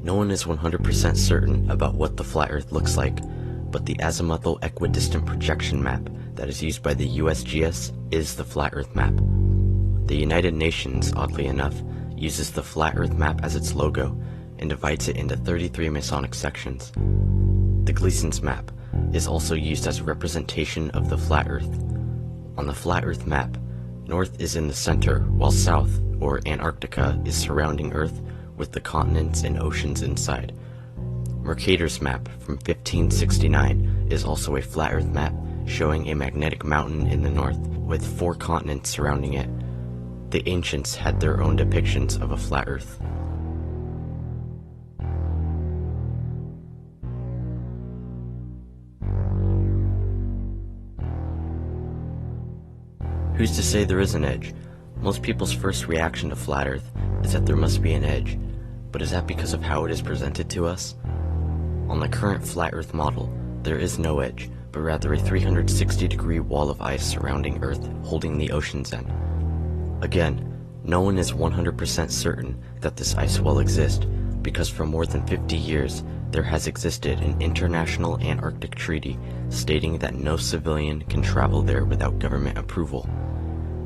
No one is 100% certain about what the flat Earth looks like, but the azimuthal equidistant projection map that is used by the USGS is the flat Earth map. The United Nations, oddly enough, uses the flat Earth map as its logo and divides it into 33 Masonic sections. The Gleason's map is also used as a representation of the flat Earth. On the flat Earth map, North is in the center, while South, or Antarctica, is surrounding Earth with the continents and oceans inside. Mercator's map from 1569 is also a flat Earth map showing a magnetic mountain in the north with 4 continents surrounding it. The ancients had their own depictions of a flat Earth. Who's to say there is an edge? Most people's first reaction to flat Earth is that there must be an edge, but is that because of how it is presented to us? On the current flat Earth model, there is no edge, but rather a 360-degree wall of ice surrounding Earth holding the oceans in. Again, no one is 100% certain that this ice wall exists, because for more than 50 years, there has existed an international Antarctic treaty stating that no civilian can travel there without government approval.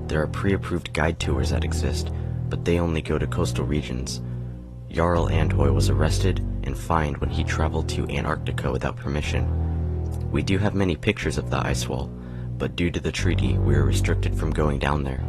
There are pre-approved guide tours that exist, but they only go to coastal regions. Jarl Andhoy was arrested and fined when he traveled to Antarctica without permission. We do have many pictures of the ice wall, but due to the treaty, we are restricted from going down there.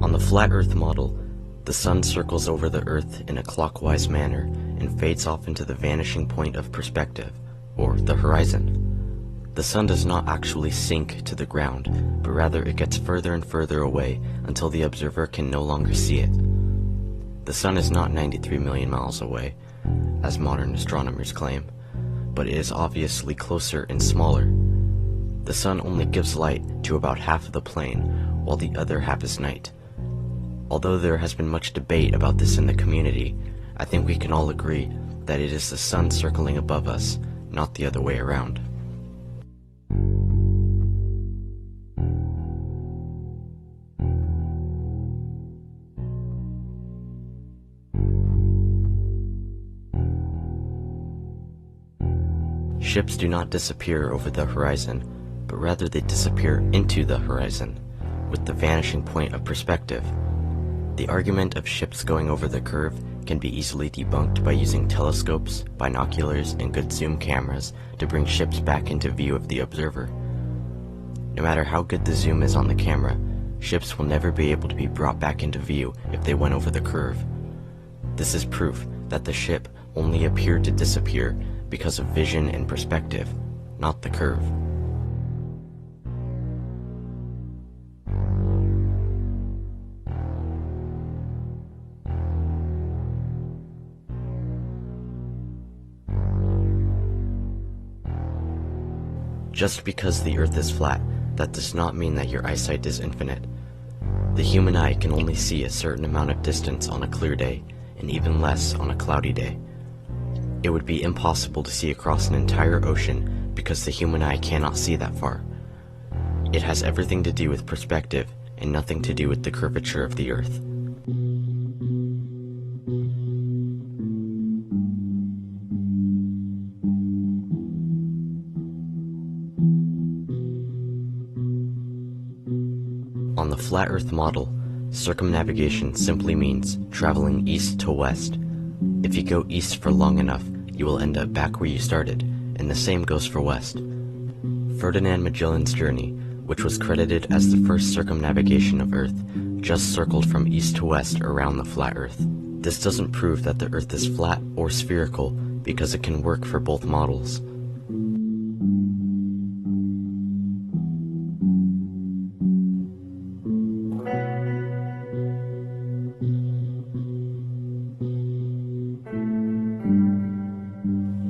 On the flat Earth model, the sun circles over the Earth in a clockwise manner and fades off into the vanishing point of perspective, or the horizon. The sun does not actually sink to the ground, but rather it gets further and further away until the observer can no longer see it. The sun is not 93 million miles away, as modern astronomers claim, but it is obviously closer and smaller. The sun only gives light to about half of the plane, while the other half is night. Although there has been much debate about this in the community, I think we can all agree that it is the sun circling above us, not the other way around. Ships do not disappear over the horizon, but rather they disappear into the horizon, with the vanishing point of perspective. The argument of ships going over the curve can be easily debunked by using telescopes, binoculars, and good zoom cameras to bring ships back into view of the observer. No matter how good the zoom is on the camera, ships will never be able to be brought back into view if they went over the curve. This is proof that the ship only appeared to disappear because of vision and perspective, not the curve. Just because the Earth is flat, that does not mean that your eyesight is infinite. The human eye can only see a certain amount of distance on a clear day, and even less on a cloudy day. It would be impossible to see across an entire ocean because the human eye cannot see that far. It has everything to do with perspective and nothing to do with the curvature of the Earth. On the flat Earth model, circumnavigation simply means traveling east to west. If you go east for long enough, you will end up back where you started, and the same goes for west. Ferdinand Magellan's journey, which was credited as the first circumnavigation of Earth, just circled from east to west around the flat Earth. This doesn't prove that the Earth is flat or spherical, because it can work for both models.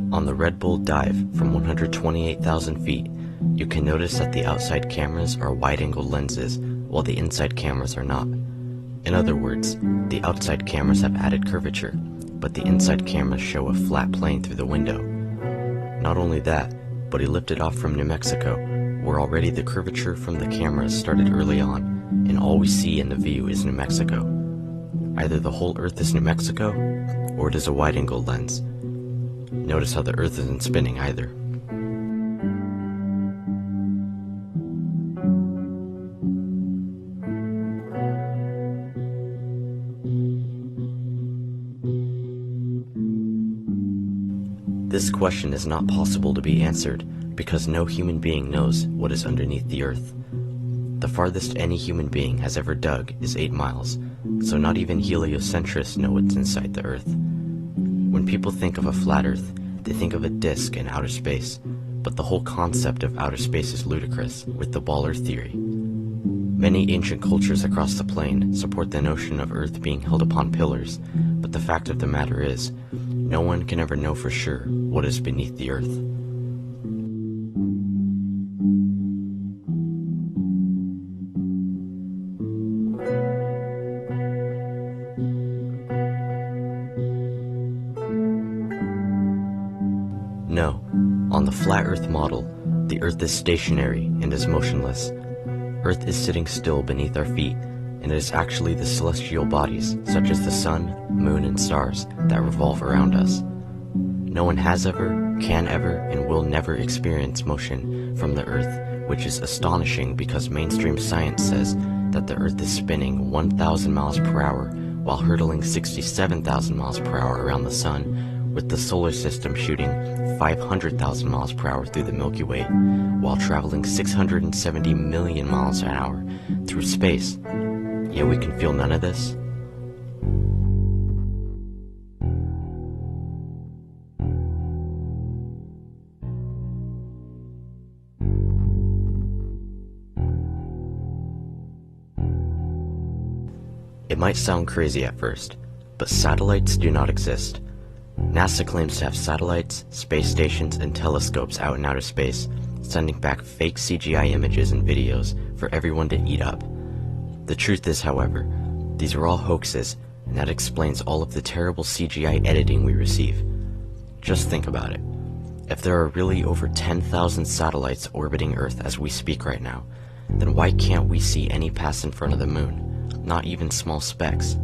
On the Red Bull dive from 128,000 feet, you can notice that the outside cameras are wide-angle lenses, while the inside cameras are not. In other words, the outside cameras have added curvature, but the inside cameras show a flat plane through the window. Not only that, but he lifted off from New Mexico, where already the curvature from the cameras started early on, and all we see in the view is New Mexico. Either the whole Earth is New Mexico, or it is a wide-angle lens. Notice how the Earth isn't spinning either. This question is not possible to be answered because no human being knows what is underneath the Earth. The farthest any human being has ever dug is 8 miles, so not even heliocentrists know what's inside the Earth. When people think of a flat Earth, they think of a disk in outer space, but the whole concept of outer space is ludicrous with the ball Earth theory. Many ancient cultures across the plain support the notion of Earth being held upon pillars, but the fact of the matter is, no one can ever know for sure what is beneath the Earth. No, on the flat Earth model, the Earth is stationary and is motionless. Earth is sitting still beneath our feet, and it is actually the celestial bodies, such as the sun, moon, and stars, that revolve around us. No one has ever, can ever, and will never experience motion from the Earth, which is astonishing because mainstream science says that the Earth is spinning 1,000 miles per hour while hurtling 67,000 miles per hour around the sun, with the solar system shooting 500,000 miles per hour through the Milky Way, while traveling 670 million miles an hour through space. Yet we can feel none of this? It might sound crazy at first, but satellites do not exist. NASA claims to have satellites, space stations, and telescopes out in outer space, sending back fake CGI images and videos for everyone to eat up. The truth is, however, these are all hoaxes, and that explains all of the terrible CGI editing we receive. Just think about it. If there are really over 10,000 satellites orbiting Earth as we speak right now, then why can't we see any pass in front of the moon? Not even small specks.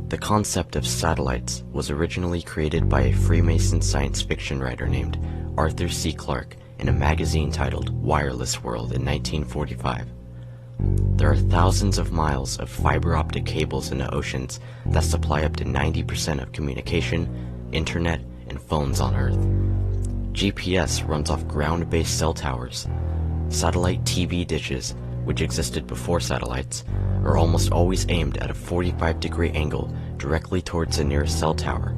The concept of satellites was originally created by a Freemason science fiction writer named Arthur C. Clarke in a magazine titled Wireless World in 1945. There are thousands of miles of fiber optic cables in the oceans that supply up to 90% of communication, internet, and phones on Earth. GPS runs off ground-based cell towers. Satellite TV dishes, which existed before satellites, are almost always aimed at a 45-degree angle directly towards the nearest cell tower.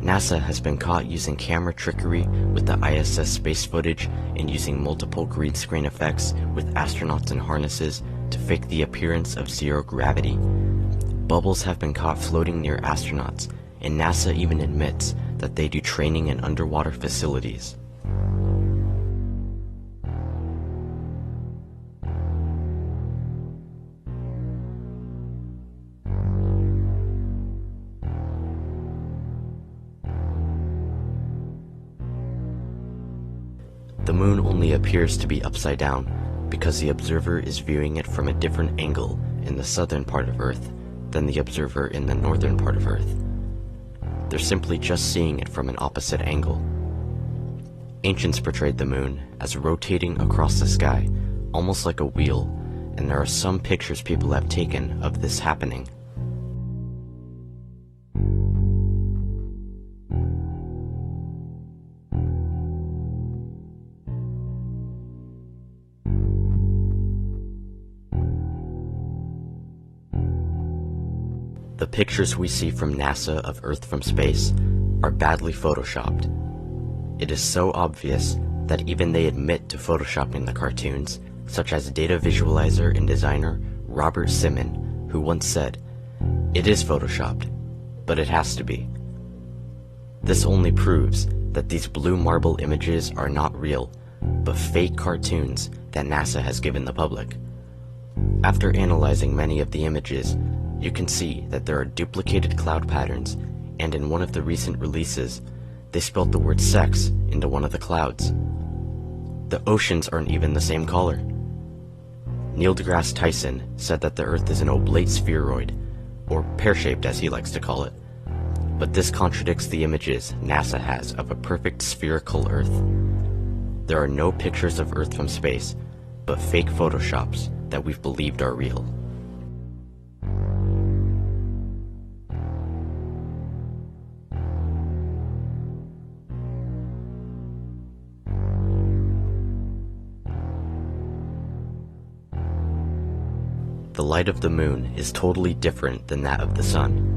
NASA has been caught using camera trickery with the ISS space footage and using multiple green screen effects with astronauts in harnesses to fake the appearance of zero gravity. Bubbles have been caught floating near astronauts, and NASA even admits that they do training in underwater facilities. The moon only appears to be upside down because the observer is viewing it from a different angle in the southern part of Earth than the observer in the northern part of Earth. They're simply just seeing it from an opposite angle. Ancients portrayed the moon as rotating across the sky, almost like a wheel, and there are some pictures people have taken of this happening. The pictures we see from NASA of Earth from space are badly photoshopped. It is so obvious that even they admit to photoshopping the cartoons, such as data visualizer and designer Robert Simon, who once said, "It is photoshopped, but it has to be." This only proves that these blue marble images are not real, but fake cartoons that NASA has given the public. After analyzing many of the images, you can see that there are duplicated cloud patterns, and in one of the recent releases, They spelled the word sex into one of the clouds. The oceans aren't even the same color. Neil deGrasse Tyson said that the Earth is an oblate spheroid, or pear-shaped as he likes to call it. But this contradicts the images NASA has of a perfect spherical Earth. There are no pictures of Earth from space, but fake photoshops that we've believed are real. The light of the moon is totally different than that of the sun.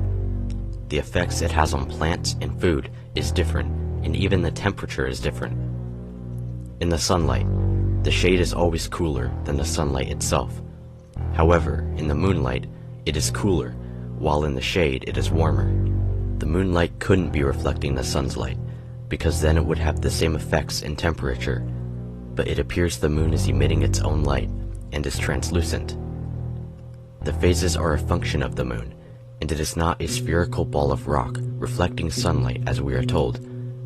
The effects it has on plants and food is different, and even the temperature is different. In the sunlight, the shade is always cooler than the sunlight itself. However, in the moonlight, it is cooler, while in the shade it is warmer. The moonlight couldn't be reflecting the sun's light, because then it would have the same effects in temperature, but it appears the moon is emitting its own light and is translucent. The phases are a function of the moon, and it is not a spherical ball of rock reflecting sunlight as we are told,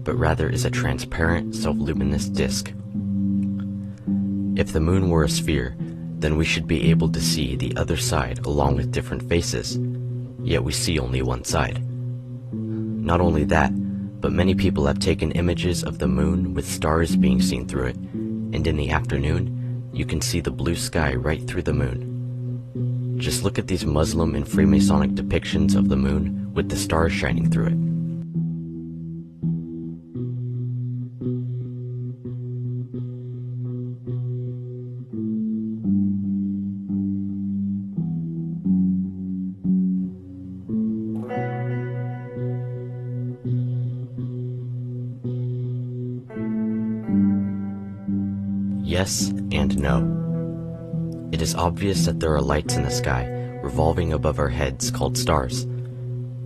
but rather is a transparent, self-luminous disk. If the moon were a sphere, then we should be able to see the other side along with different faces, yet we see only one side. Not only that, but many people have taken images of the moon with stars being seen through it, and in the afternoon, you can see the blue sky right through the moon. Just look at these Muslim and Freemasonic depictions of the moon with the stars shining through it. Yes and no. It is obvious that there are lights in the sky revolving above our heads called stars,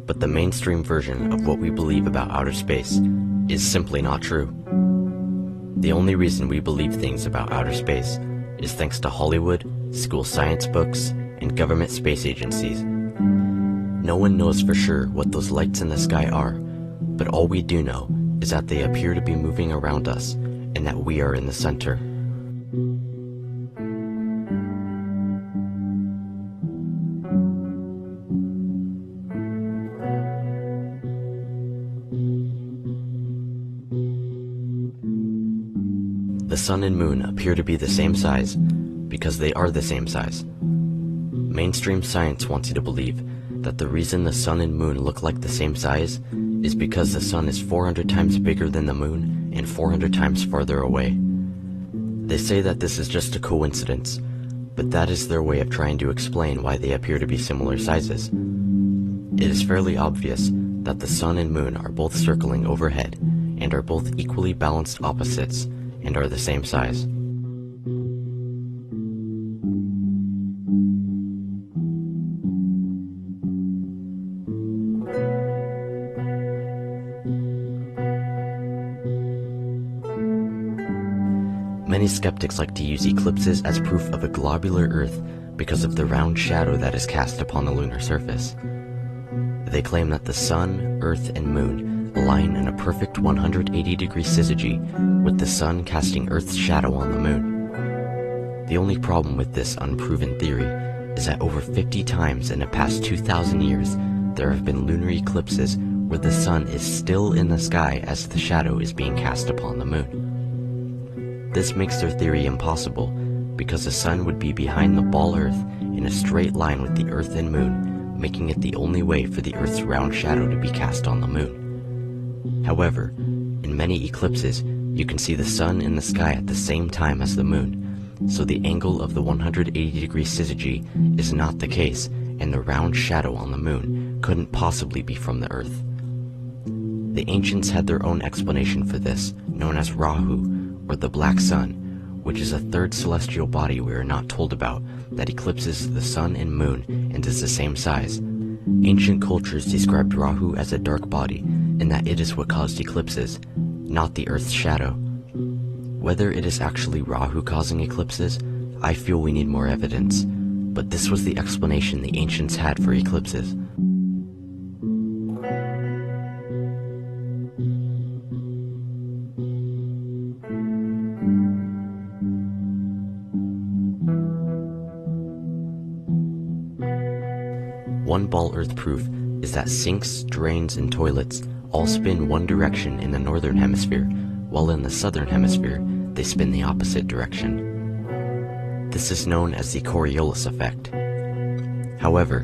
but the mainstream version of what we believe about outer space is simply not true. The only reason we believe things about outer space is thanks to Hollywood, school science books, and government space agencies. No one knows for sure what those lights in the sky are, but all we do know is that they appear to be moving around us and that we are in the center. The sun and moon appear to be the same size because they are the same size. Mainstream science wants you to believe that the reason the sun and moon look like the same size is because the sun is 400 times bigger than the moon and 400 times farther away. They say that this is just a coincidence, but that is their way of trying to explain why they appear to be similar sizes. It is fairly obvious that the sun and moon are both circling overhead and are both equally balanced opposites and are the same size. Many skeptics like to use eclipses as proof of a globular Earth because of the round shadow that is cast upon the lunar surface. They claim that the sun, earth, and moon align in a perfect 180-degree syzygy, with the sun casting Earth's shadow on the moon. The only problem with this unproven theory is that over 50 times in the past 2,000 years, there have been lunar eclipses where the sun is still in the sky as the shadow is being cast upon the moon. This makes their theory impossible, because the sun would be behind the ball Earth in a straight line with the Earth and moon, making it the only way for the Earth's round shadow to be cast on the moon. However, in many eclipses, you can see the sun in the sky at the same time as the moon, so the angle of the 180-degree syzygy is not the case, and the round shadow on the moon couldn't possibly be from the Earth. The ancients had their own explanation for this, known as Rahu, or the Black Sun, which is a third celestial body we are not told about that eclipses the sun and moon and is the same size. Ancient cultures described Rahu as a dark body, and that it is what caused eclipses, not the Earth's shadow. Whether it is actually Rahu causing eclipses, I feel we need more evidence, but this was the explanation the ancients had for eclipses. One ball Earth proof is that sinks, drains, and toilets all spin one direction in the northern hemisphere, while in the southern hemisphere, they spin the opposite direction. This is known as the Coriolis effect. However,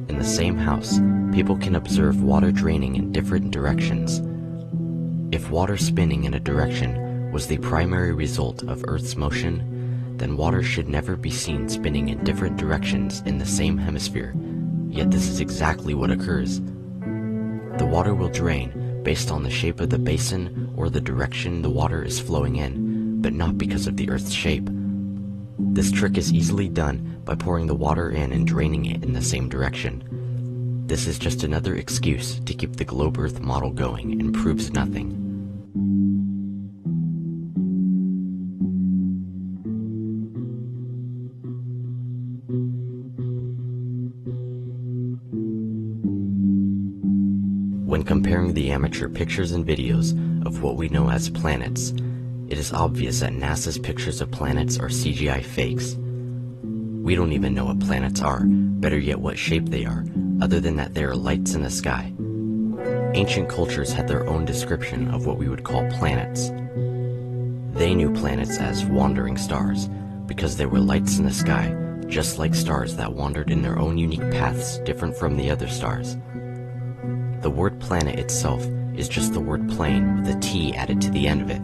in the same house, people can observe water draining in different directions. If water spinning in a direction was the primary result of Earth's motion, then water should never be seen spinning in different directions in the same hemisphere, yet this is exactly what occurs. The water will drain based on the shape of the basin or the direction the water is flowing in, but not because of the Earth's shape. This trick is easily done by pouring the water in and draining it in the same direction. This is just another excuse to keep the globe Earth model going and proves nothing. When comparing the amateur pictures and videos of what we know as planets, it is obvious that NASA's pictures of planets are CGI fakes. We don't even know what planets are, better yet what shape they are, other than that they are lights in the sky. Ancient cultures had their own description of what we would call planets. They knew planets as wandering stars, because they were lights in the sky, just like stars that wandered in their own unique paths different from the other stars. The word planet itself is just the word plane with a T added to the end of it.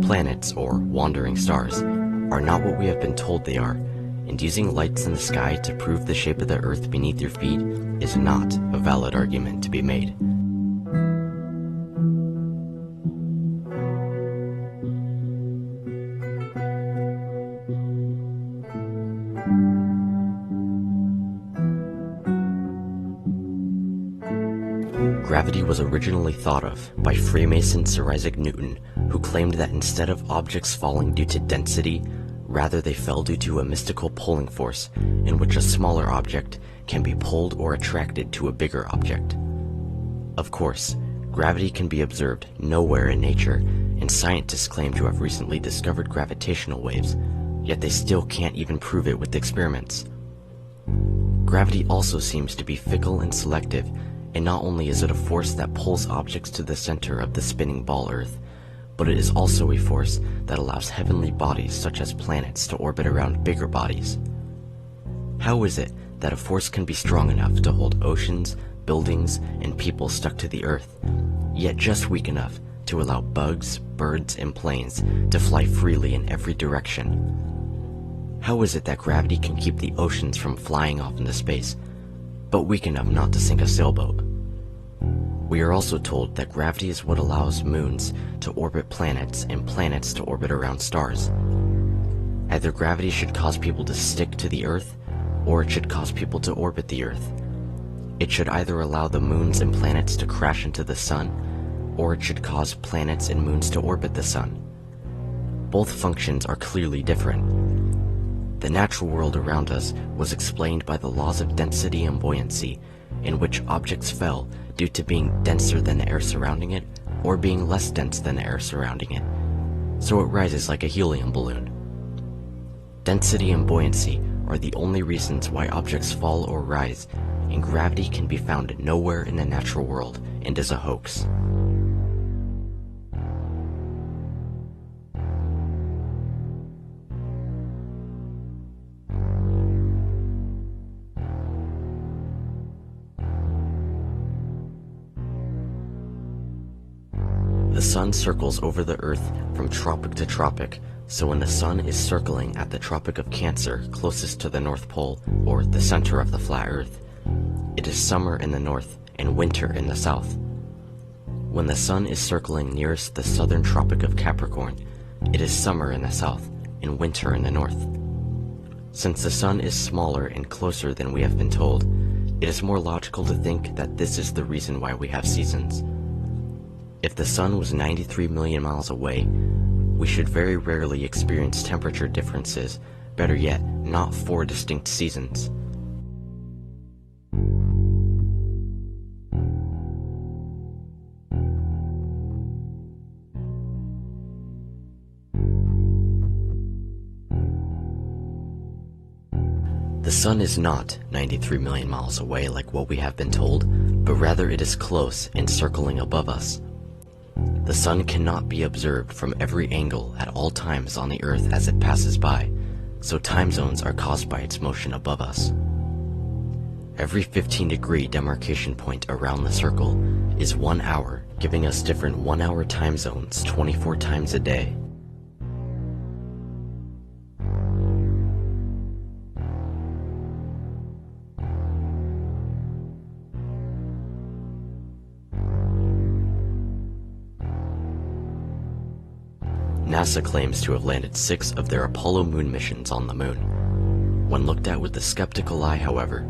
Planets, or wandering stars, are not what we have been told they are, and using lights in the sky to prove the shape of the Earth beneath your feet is not a valid argument to be made. Gravity was originally thought of by Freemason Sir Isaac Newton, who claimed that instead of objects falling due to density, rather they fell due to a mystical pulling force in which a smaller object can be pulled or attracted to a bigger object. Of course, gravity can be observed nowhere in nature, and scientists claim to have recently discovered gravitational waves, yet they still can't even prove it with experiments. Gravity also seems to be fickle and selective, and not only is it a force that pulls objects to the center of the spinning ball Earth, but it is also a force that allows heavenly bodies such as planets to orbit around bigger bodies. How is it that a force can be strong enough to hold oceans, buildings, and people stuck to the Earth, yet just weak enough to allow bugs, birds, and planes to fly freely in every direction? How is it that gravity can keep the oceans from flying off into space, but weak enough not to sink a sailboat? We are also told that gravity is what allows moons to orbit planets and planets to orbit around stars. Either gravity should cause people to stick to the Earth, or it should cause people to orbit the Earth. It should either allow the moons and planets to crash into the sun, or it should cause planets and moons to orbit the sun. Both functions are clearly different. The natural world around us was explained by the laws of density and buoyancy, in which objects fell due to being denser than the air surrounding it, or being less dense than the air surrounding it, so it rises like a helium balloon. Density and buoyancy are the only reasons why objects fall or rise, and gravity can be found nowhere in the natural world and is a hoax. The sun circles over the Earth from tropic to tropic, so when the sun is circling at the Tropic of Cancer closest to the North Pole, or the center of the flat Earth, it is summer in the north and winter in the south. When the sun is circling nearest the southern Tropic of Capricorn, it is summer in the south and winter in the north. Since the sun is smaller and closer than we have been told, it is more logical to think that this is the reason why we have seasons. If the sun was 93 million miles away, we should very rarely experience temperature differences, better yet, not 4 distinct seasons. The sun is not 93 million miles away like what we have been told, but rather it is close and circling above us. The sun cannot be observed from every angle at all times on the earth as it passes by, so time zones are caused by its motion above us. Every 15-degree demarcation point around the circle is 1 hour, giving us different 1-hour time zones 24 times a day. NASA claims to have landed 6 of their Apollo moon missions on the moon. When looked at with the skeptical eye, however,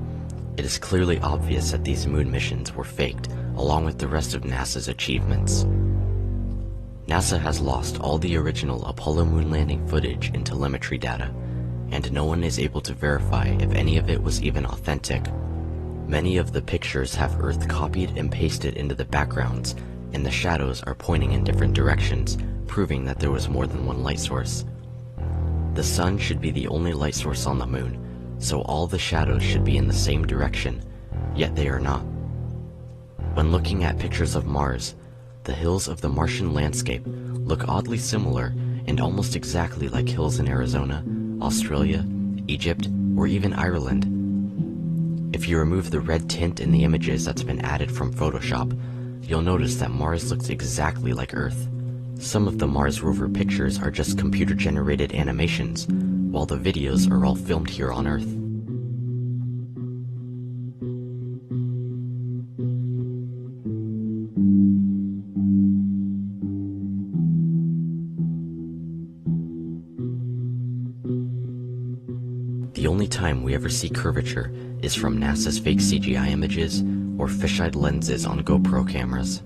it is clearly obvious that these moon missions were faked along with the rest of NASA's achievements. NASA has lost all the original Apollo moon landing footage and telemetry data, and no one is able to verify if any of it was even authentic. Many of the pictures have Earth copied and pasted into the backgrounds, and the shadows are pointing in different directions, proving that there was more than one light source. The sun should be the only light source on the moon, so all the shadows should be in the same direction, yet they are not. When looking at pictures of Mars, the hills of the Martian landscape look oddly similar and almost exactly like hills in Arizona, Australia, Egypt, or even Ireland. If you remove the red tint in the images that's been added from Photoshop, you'll notice that Mars looks exactly like Earth. Some of the Mars rover pictures are just computer-generated animations, while the videos are all filmed here on Earth. The only time we ever see curvature is from NASA's fake CGI images or fisheye lenses on GoPro cameras.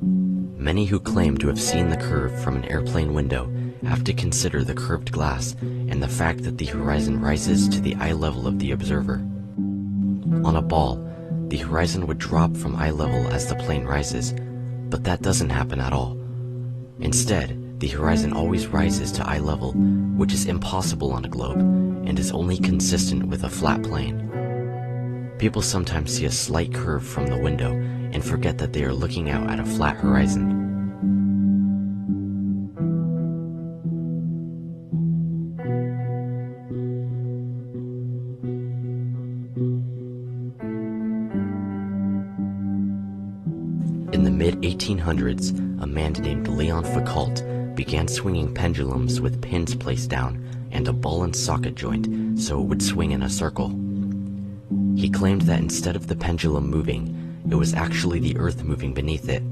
Many who claim to have seen the curve from an airplane window have to consider the curved glass and the fact that the horizon rises to the eye level of the observer. On a ball, the horizon would drop from eye level as the plane rises, but that doesn't happen at all. Instead, the horizon always rises to eye level, which is impossible on a globe and is only consistent with a flat plane. People sometimes see a slight curve from the window and forget that they are looking out at a flat horizon. In the mid-1800s, a man named Leon Foucault began swinging pendulums with pins placed down and a ball and socket joint so it would swing in a circle. He claimed that instead of the pendulum moving, it was actually the Earth moving beneath it.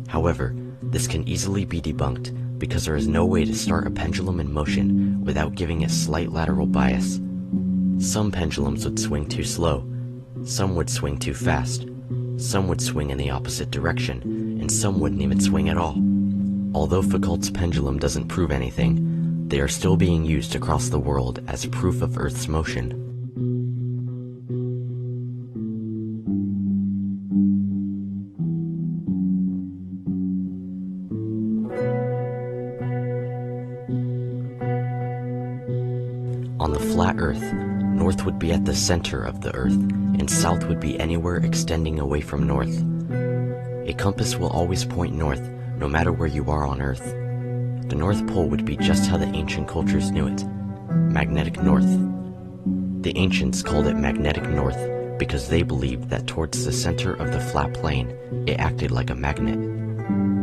However, this can easily be debunked because there is no way to start a pendulum in motion without giving it slight lateral bias. Some pendulums would swing too slow, some would swing too fast, some would swing in the opposite direction, and some wouldn't even swing at all. Although Foucault's pendulum doesn't prove anything, they are still being used across the world as proof of Earth's motion. On the flat Earth, north would be at the center of the Earth, and south would be anywhere extending away from north. A compass will always point north, no matter where you are on Earth. The North Pole would be just how the ancient cultures knew it, magnetic north. The ancients called it magnetic north because they believed that towards the center of the flat plane, it acted like a magnet.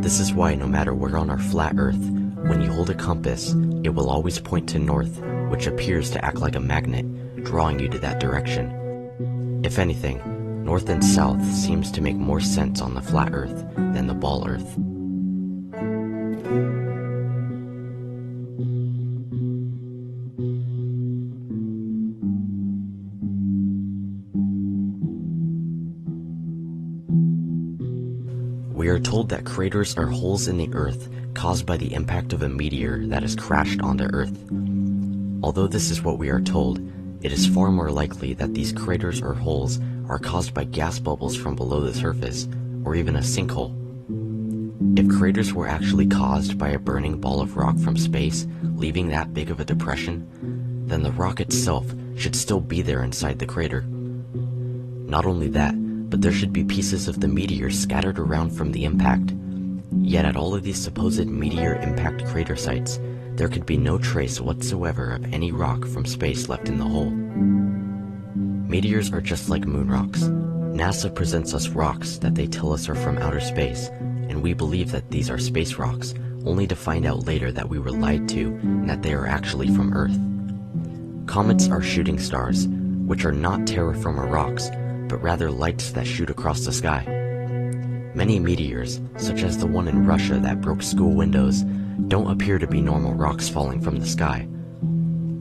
This is why no matter where on our flat Earth, when you hold a compass, it will always point to north, which appears to act like a magnet, drawing you to that direction. If anything, north and south seems to make more sense on the flat Earth than the ball Earth. We are told that craters are holes in the Earth caused by the impact of a meteor that has crashed onto Earth. Although this is what we are told, it is far more likely that these craters or holes are caused by gas bubbles from below the surface, or even a sinkhole. If craters were actually caused by a burning ball of rock from space, leaving that big of a depression, then the rock itself should still be there inside the crater. Not only that, but there should be pieces of the meteor scattered around from the impact. Yet at all of these supposed meteor impact crater sites, there could be no trace whatsoever of any rock from space left in the hole. Meteors are just like moon rocks. NASA presents us rocks that they tell us are from outer space, and we believe that these are space rocks, only to find out later that we were lied to and that they are actually from Earth. Comets are shooting stars, which are not terra firma rocks, but rather lights that shoot across the sky. Many meteors, such as the one in Russia that broke school windows, don't appear to be normal rocks falling from the sky.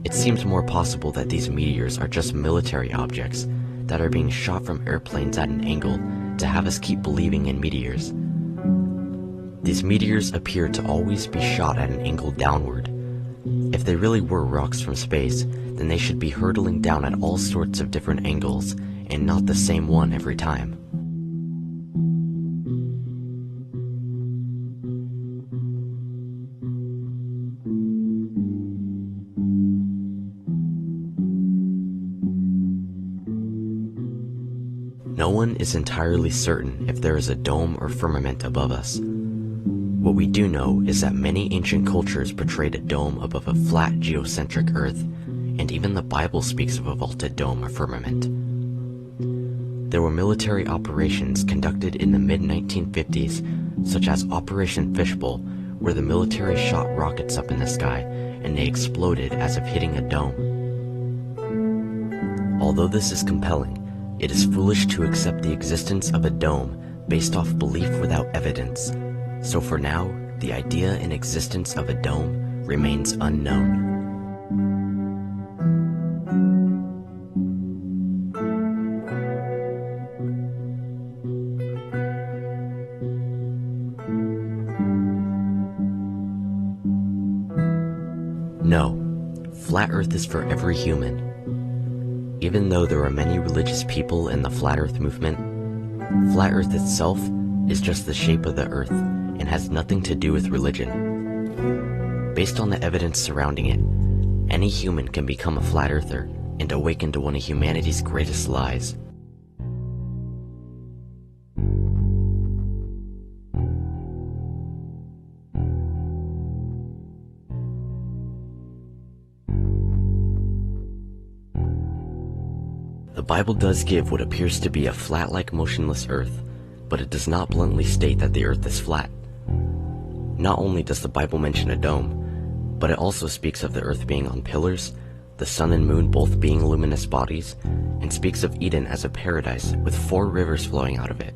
It seems more possible that these meteors are just military objects that are being shot from airplanes at an angle to have us keep believing in meteors. These meteors appear to always be shot at an angle downward. If they really were rocks from space, then they should be hurtling down at all sorts of different angles and not the same one every time. No one is entirely certain if there is a dome or firmament above us. What we do know is that many ancient cultures portrayed a dome above a flat geocentric Earth, and even the Bible speaks of a vaulted dome or firmament. There were military operations conducted in the mid-1950s, such as Operation Fishbowl, where the military shot rockets up in the sky and they exploded as if hitting a dome. Although this is compelling, it is foolish to accept the existence of a dome based off belief without evidence. So for now, the idea and existence of a dome remains unknown. No, Flat Earth is for every human. Even though there are many religious people in the Flat Earth movement, Flat Earth itself is just the shape of the Earth and has nothing to do with religion. Based on the evidence surrounding it, any human can become a Flat Earther and awaken to one of humanity's greatest lies. The Bible does give what appears to be a flat-like motionless Earth, but it does not bluntly state that the Earth is flat. Not only does the Bible mention a dome, but it also speaks of the Earth being on pillars, the sun and moon both being luminous bodies, and speaks of Eden as a paradise with 4 rivers flowing out of it,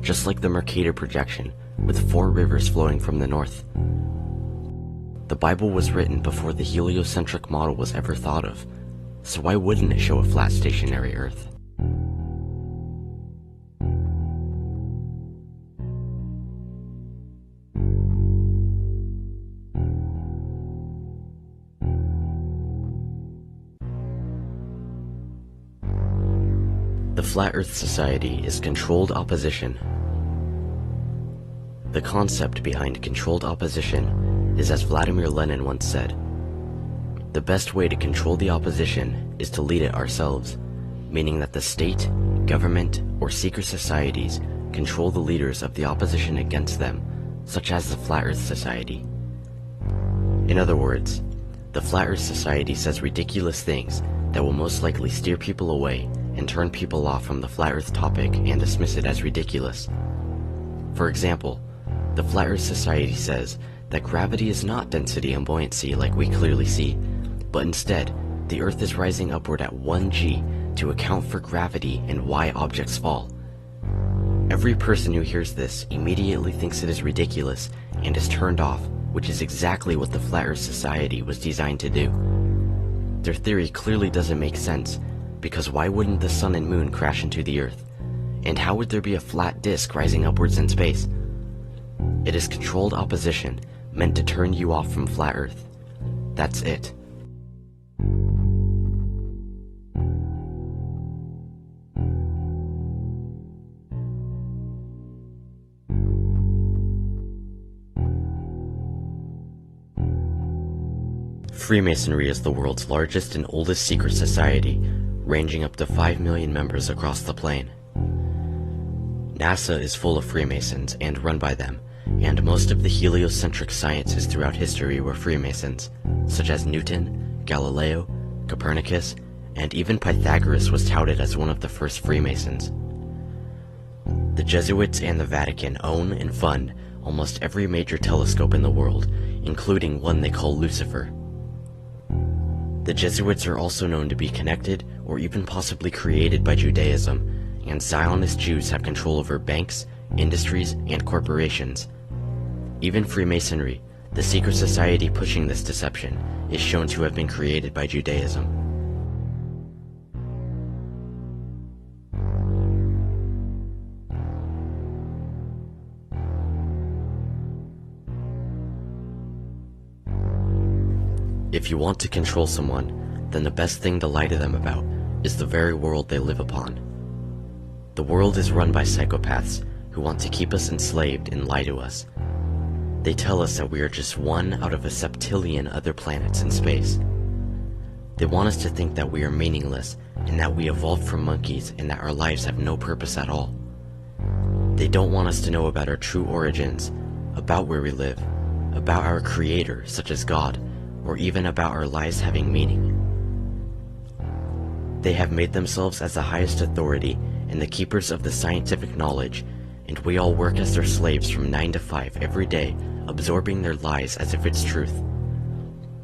just like the Mercator projection, with 4 rivers flowing from the north. The Bible was written before the heliocentric model was ever thought of, so why wouldn't it show a flat stationary Earth? The Flat Earth Society is controlled opposition. The concept behind controlled opposition is, as Vladimir Lenin once said, the best way to control the opposition is to lead it ourselves, meaning that the state, government, or secret societies control the leaders of the opposition against them, such as the Flat Earth Society. In other words, the Flat Earth Society says ridiculous things that will most likely steer people away and turn people off from the Flat Earth topic and dismiss it as ridiculous. For example, the Flat Earth Society says that gravity is not density and buoyancy like we clearly see, but instead, the Earth is rising upward at 1g to account for gravity and why objects fall. Every person who hears this immediately thinks it is ridiculous and is turned off, which is exactly what the Flat Earth Society was designed to do. Their theory clearly doesn't make sense, because why wouldn't the sun and moon crash into the Earth? And how would there be a flat disk rising upwards in space? It is controlled opposition meant to turn you off from Flat Earth. That's it. Freemasonry is the world's largest and oldest secret society, ranging up to 5 million members across the plane. NASA is full of Freemasons and run by them, and most of the heliocentric sciences throughout history were Freemasons, such as Newton, Galileo, Copernicus, and even Pythagoras was touted as one of the first Freemasons. The Jesuits and the Vatican own and fund almost every major telescope in the world, including one they call Lucifer. The Jesuits are also known to be connected or even possibly created by Judaism, and Zionist Jews have control over banks, industries, and corporations. Even Freemasonry, the secret society pushing this deception, is shown to have been created by Judaism. If you want to control someone, then the best thing to lie to them about is the very world they live upon. The world is run by psychopaths who want to keep us enslaved and lie to us. They tell us that we are just one out of a septillion other planets in space. They want us to think that we are meaningless and that we evolved from monkeys and that our lives have no purpose at all. They don't want us to know about our true origins, about where we live, about our creator, such as God, or even about our lives having meaning. They have made themselves as the highest authority and the keepers of the scientific knowledge, and we all work as their slaves from 9 to 5 every day, absorbing their lies as if it's truth.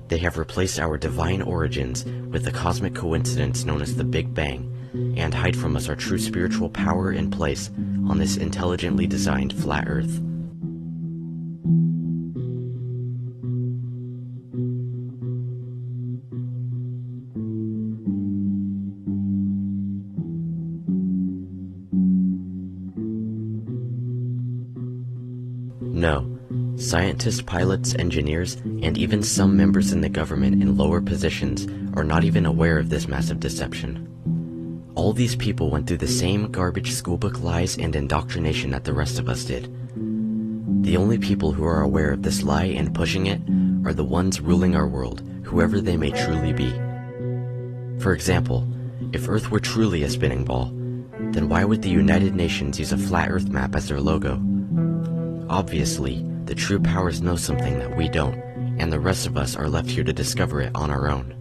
They have replaced our divine origins with the cosmic coincidence known as the Big Bang, and hide from us our true spiritual power and place on this intelligently designed flat Earth. No, scientists, pilots, engineers, and even some members in the government in lower positions are not even aware of this massive deception. All these people went through the same garbage schoolbook lies and indoctrination that the rest of us did. The only people who are aware of this lie and pushing it are the ones ruling our world, whoever they may truly be. For example, if Earth were truly a spinning ball, then why would the United Nations use a flat Earth map as their logo? Obviously, the true powers know something that we don't, and the rest of us are left here to discover it on our own.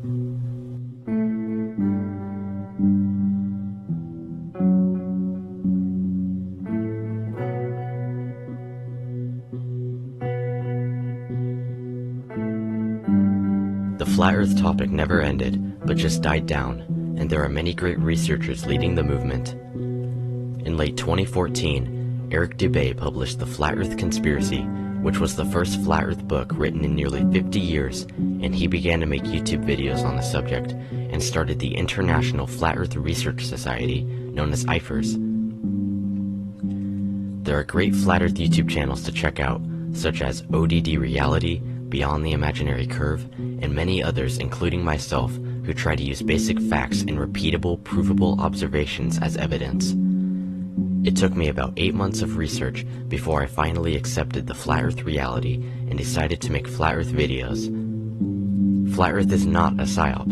The flat Earth topic never ended, but just died down, and there are many great researchers leading the movement. In late 2014, Eric Dubay published The Flat Earth Conspiracy, which was the first flat Earth book written in nearly 50 years, and he began to make YouTube videos on the subject and started the International Flat Earth Research Society, known as IFRS. There are great flat Earth YouTube channels to check out, such as ODD Reality, Beyond the Imaginary Curve, and many others, including myself, who try to use basic facts and repeatable, provable observations as evidence. It took me about 8 months of research before I finally accepted the flat Earth reality and decided to make flat Earth videos. Flat Earth is not a psyop.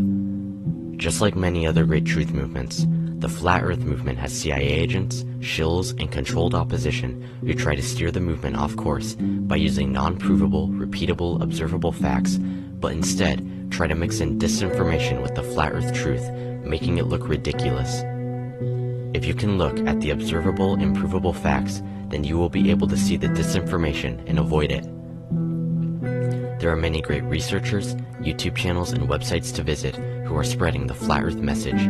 Just like many other great truth movements, the flat Earth movement has CIA agents, shills, and controlled opposition who try to steer the movement off course by using non-provable, repeatable, observable facts, but instead try to mix in disinformation with the flat Earth truth, making it look ridiculous. If you can look at the observable and provable facts, then you will be able to see the disinformation and avoid it. There are many great researchers, YouTube channels, and websites to visit who are spreading the flat Earth message.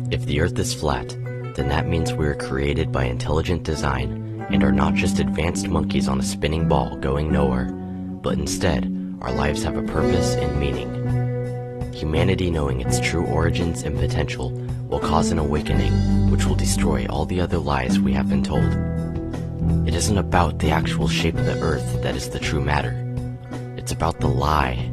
If the Earth is flat, then that means we are created by intelligent design and are not just advanced monkeys on a spinning ball going nowhere, but instead, our lives have a purpose and meaning. Humanity knowing its true origins and potential will cause an awakening which will destroy all the other lies we have been told. It isn't about the actual shape of the Earth that is the true matter. It's about the lie.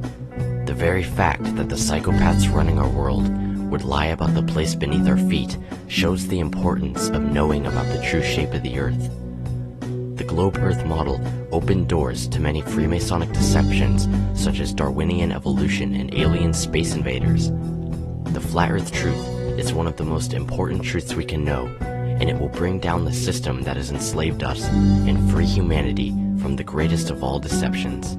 The very fact that the psychopaths running our world would lie about the place beneath our feet shows the importance of knowing about the true shape of the earth. The globe earth model opened doors to many Freemasonic deceptions such as Darwinian evolution and alien space invaders. The flat earth truth is one of the most important truths we can know, and it will bring down the system that has enslaved us and free humanity from the greatest of all deceptions.